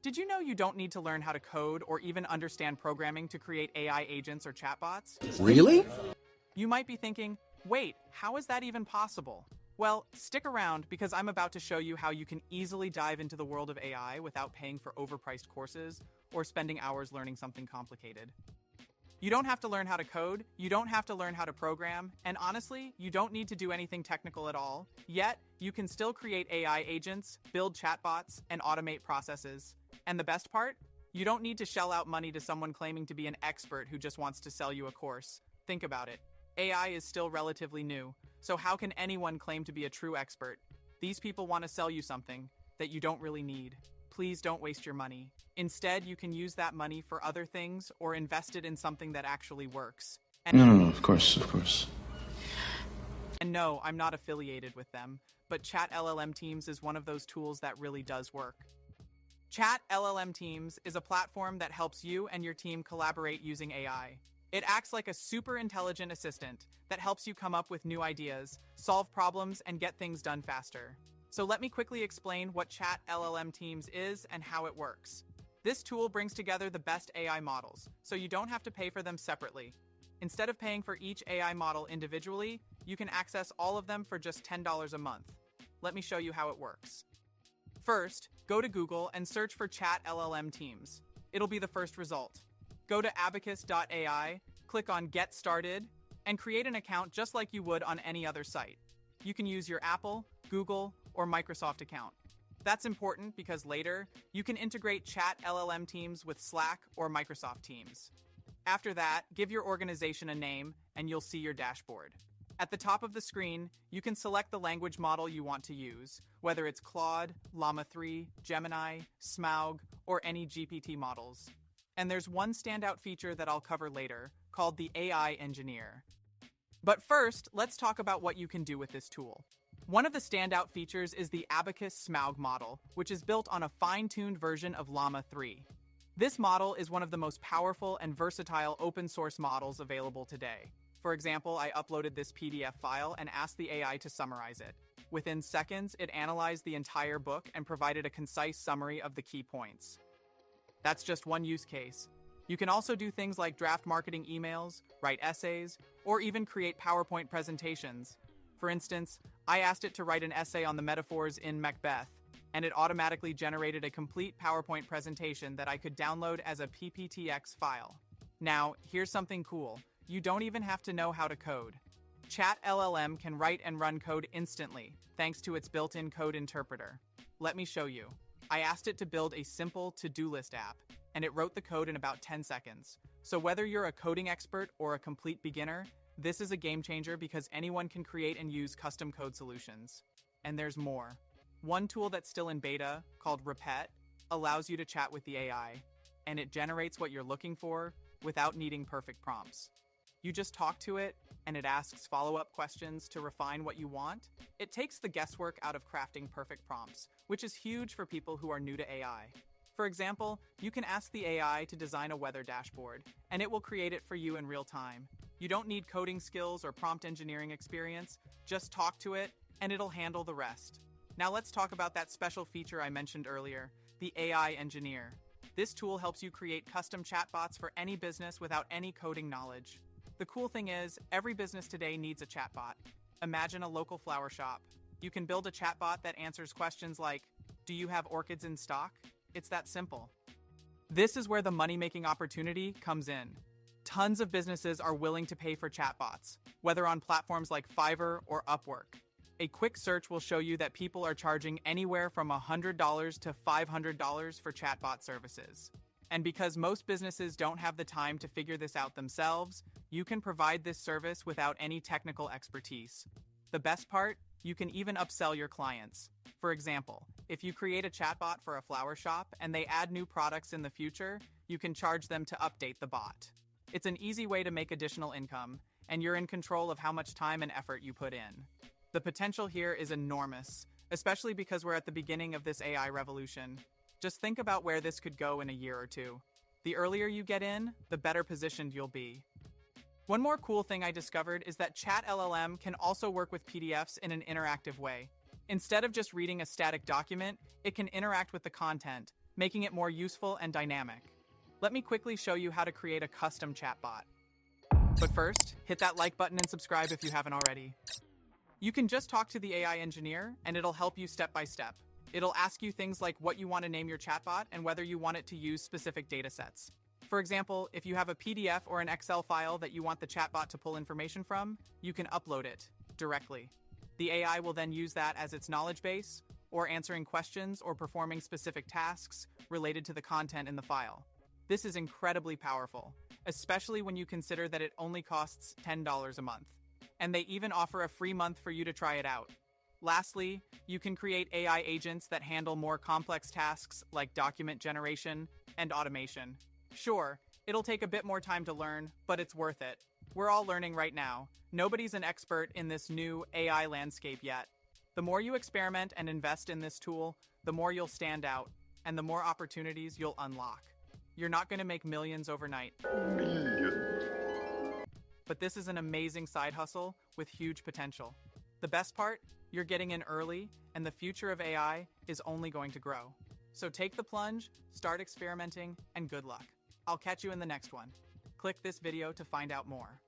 Did you know you don't need to learn how to code or even understand programming to create AI agents or chatbots? Really? You might be thinking, wait, how is that even possible? Well, stick around because I'm about to show you how you can easily dive into the world of AI without paying for overpriced courses or spending hours learning something complicated. You don't have to learn how to code, you don't have to learn how to program, and honestly, you don't need to do anything technical at all. Yet, you can still create AI agents, build chatbots, and automate processes. And the best part? You don't need to shell out money to someone claiming to be an expert who just wants to sell you a course. Think about it. AI is still relatively new, so how can anyone claim to be a true expert? These people want to sell you something that you don't really need. Please don't waste your money. Instead, you can use that money for other things or invest it in something that actually works. No, of course, of course. And no, I'm not affiliated with them, but Chat LLM Teams is one of those tools that really does work. Chat LLM Teams is a platform that helps you and your team collaborate using AI. It acts like a super intelligent assistant that helps you come up with new ideas, solve problems, and get things done faster. So let me quickly explain what Chat LLM Teams is and how it works. This tool brings together the best AI models, so you don't have to pay for them separately. Instead of paying for each AI model individually, you can access all of them for just $10 a month. Let me show you how it works. First, go to Google and search for Chat LLM Teams. It'll be the first result. Go to abacus.ai, click on Get Started, and create an account just like you would on any other site. You can use your Apple, Google, or Microsoft account. That's important because later, you can integrate Chat LLM Teams with Slack or Microsoft Teams. After that, give your organization a name and you'll see your dashboard. At the top of the screen, you can select the language model you want to use, whether it's Claude, Llama 3, Gemini, Smaug, or any GPT models. And there's one standout feature that I'll cover later, called the AI Engineer. But first, let's talk about what you can do with this tool. One of the standout features is the Abacus Smaug model, which is built on a fine-tuned version of Llama 3. This model is one of the most powerful and versatile open-source models available today. For example, I uploaded this PDF file and asked the AI to summarize it. Within seconds, it analyzed the entire book and provided a concise summary of the key points. That's just one use case. You can also do things like draft marketing emails, write essays, or even create PowerPoint presentations. For instance, I asked it to write an essay on the metaphors in Macbeth, and it automatically generated a complete PowerPoint presentation that I could download as a PPTX file. Now, here's something cool. You don't even have to know how to code. Chat LLM can write and run code instantly, thanks to its built-in code interpreter. Let me show you. I asked it to build a simple to-do list app, and it wrote the code in about 10 seconds. So whether you're a coding expert or a complete beginner, this is a game changer because anyone can create and use custom code solutions. And there's more. One tool that's still in beta, called Repet, allows you to chat with the AI, and it generates what you're looking for without needing perfect prompts. You just talk to it, and it asks follow-up questions to refine what you want. It takes the guesswork out of crafting perfect prompts, which is huge for people who are new to AI. For example, you can ask the AI to design a weather dashboard, and it will create it for you in real time. You don't need coding skills or prompt engineering experience, just talk to it, and it'll handle the rest. Now let's talk about that special feature I mentioned earlier, the AI Engineer. This tool helps you create custom chatbots for any business without any coding knowledge. The cool thing is, every business today needs a chatbot. Imagine a local flower shop. You can build a chatbot that answers questions like, do you have orchids in stock? It's that simple. This is where the money-making opportunity comes in. Tons of businesses are willing to pay for chatbots, whether on platforms like Fiverr or Upwork. A quick search will show you that people are charging anywhere from $100 to $500 for chatbot services. And because most businesses don't have the time to figure this out themselves, you can provide this service without any technical expertise. The best part? You can even upsell your clients. For example, if you create a chatbot for a flower shop and they add new products in the future, you can charge them to update the bot. It's an easy way to make additional income, and you're in control of how much time and effort you put in. The potential here is enormous, especially because we're at the beginning of this AI revolution. Just think about where this could go in a year or two. The earlier you get in, the better positioned you'll be. One more cool thing I discovered is that Chat LLM can also work with PDFs in an interactive way. Instead of just reading a static document, it can interact with the content, making it more useful and dynamic. Let me quickly show you how to create a custom chatbot. But first, hit that like button and subscribe if you haven't already. You can just talk to the AI engineer, and it'll help you step by step. It'll ask you things like what you want to name your chatbot and whether you want it to use specific datasets. For example, if you have a PDF or an Excel file that you want the chatbot to pull information from, you can upload it directly. The AI will then use that as its knowledge base, or answering questions or performing specific tasks related to the content in the file. This is incredibly powerful, especially when you consider that it only costs $10 a month. And they even offer a free month for you to try it out. Lastly, you can create AI agents that handle more complex tasks like document generation and automation. Sure, it'll take a bit more time to learn, but it's worth it. We're all learning right now. Nobody's an expert in this new AI landscape yet. The more you experiment and invest in this tool, the more you'll stand out, and the more opportunities you'll unlock. You're not going to make millions overnight. But this is an amazing side hustle with huge potential. The best part? You're getting in early, and the future of AI is only going to grow. So take the plunge, start experimenting, and good luck. I'll catch you in the next one. Click this video to find out more.